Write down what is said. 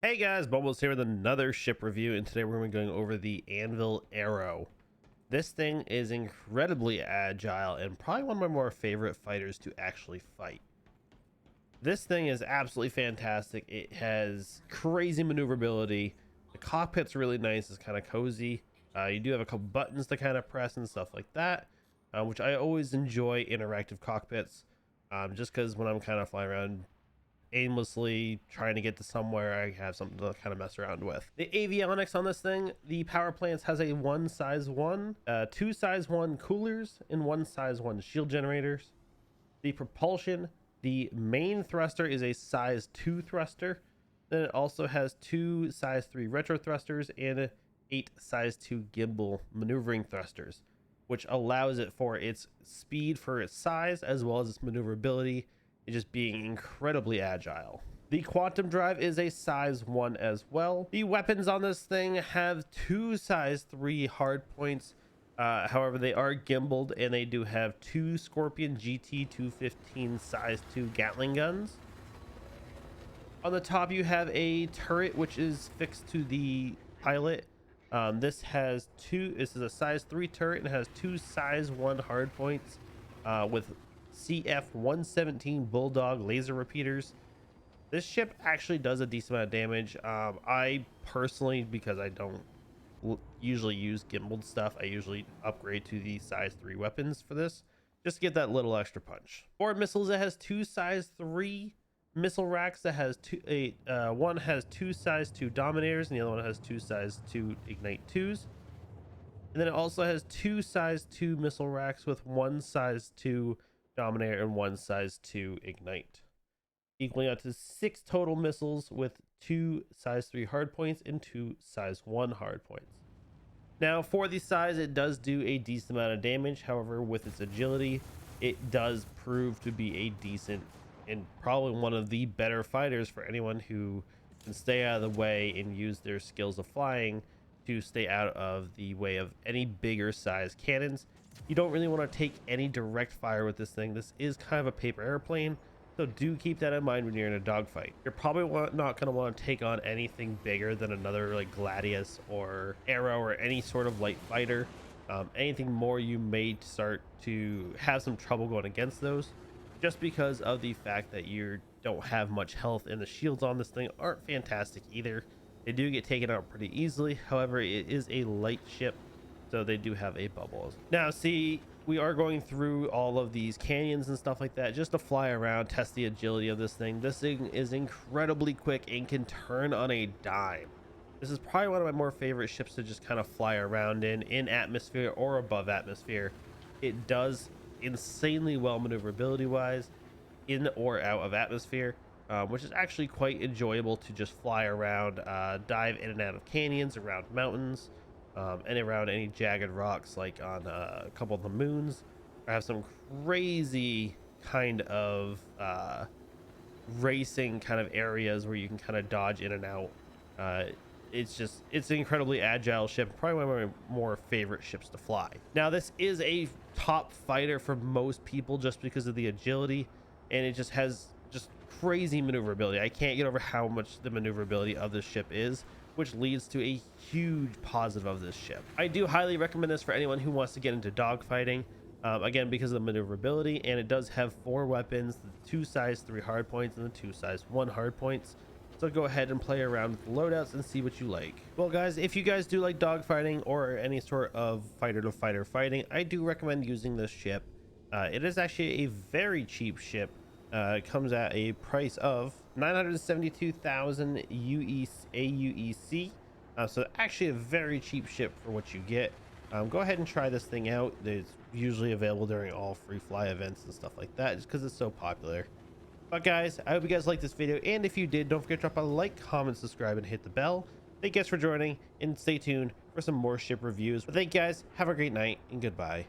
Hey guys, Bubbles here with another ship review, and today we're going to be going over the Anvil Arrow. This thing is incredibly agile and probably one of my more favorite fighters to actually fight. This thing is absolutely fantastic. It has crazy maneuverability. The cockpit's really nice. It's kind of cozy. You do have a couple buttons to kind of press and stuff like that, which I always enjoy interactive cockpits, just because when I'm kind of flying around aimlessly trying to get to somewhere, I have something to kind of mess around with. The avionics on this thing, the power plants has a one size one, two size one coolers, and one size one shield generators. The propulsion, the main thruster is a size 2 thruster. Then it also has two size 3 retro thrusters and 8 size 2 gimbal maneuvering thrusters, which allows it for its speed for its size as well as its maneuverability, just being incredibly agile. The quantum drive is a size 1 as well. The weapons on this thing have two size 3 hard points. However, they are gimbaled, and they do have two Scorpion GT 215 size 2 Gatling guns. On the top, you have a turret which is fixed to the pilot. This is a size 3 turret and has two size 1 hard points with CF 117 Bulldog laser repeaters. This ship actually does a decent amount of damage. I personally, because I don't usually use gimbaled stuff, I usually upgrade to the size 3 weapons for this, just to get that little extra punch. For missiles, it has two size 3 missile racks that has one has two size 2 Dominators and the other one has two size 2 Ignite 2s. And then it also has two size 2 missile racks with one size 2 Dominator and one size 2 Ignite, equaling out to 6 total missiles with two size 3 hardpoints and two size 1 hardpoints. Now, for the size, it does do a decent amount of damage. However, with its agility, it does prove to be a decent and probably one of the better fighters for anyone who can stay out of the way and use their skills of flying to stay out of the way of any bigger size cannons. You don't really want to take any direct fire with this thing. This is kind of a paper airplane, so do keep that in mind when you're in a dogfight. You're probably not going to want to take on anything bigger than another like Gladius or Arrow or any sort of light fighter. Anything more, you may start to have some trouble going against those, just because of the fact that you don't have much health, and the shields on this thing aren't fantastic either. They do get taken out pretty easily. However, it is a light ship, so they do have a bubble. Now, see, we are going through all of these canyons and stuff like that just to fly around, test the agility of this thing. This thing is incredibly quick and can turn on a dime. This is probably one of my more favorite ships to just kind of fly around in atmosphere or above atmosphere. It does insanely well maneuverability wise in or out of atmosphere, which is actually quite enjoyable to just fly around, dive in and out of canyons, around mountains, and around any jagged rocks, like on a couple of the moons. I have some crazy kind of racing kind of areas where you can kind of dodge in and out. It's an incredibly agile ship, probably one of my more favorite ships to fly. Now, this is a top fighter for most people just because of the agility, and it just has just crazy maneuverability. I can't get over how much the maneuverability of this ship is, which leads to a huge positive of this ship. I do highly recommend this for anyone who wants to get into dogfighting, again, because of the maneuverability, and it does have 4 weapons, the 2 size 3 hardpoints and the 2 size 1 hardpoints. So go ahead and play around with the loadouts and see what you like. Well, guys, if you guys do like dogfighting or any sort of fighter to fighter fighting, I do recommend using this ship. It is actually a very cheap ship. It comes at a price of 972,000 AUEC. So actually a very cheap ship for what you get. Go ahead and try this thing out. It's usually available during all free fly events and stuff like that, just because it's so popular. But guys, I hope you guys liked this video, and if you did, don't forget to drop a like, comment, subscribe, and hit the bell. Thank you guys for joining, and stay tuned for some more ship reviews. But thank you guys, have a great night, and goodbye.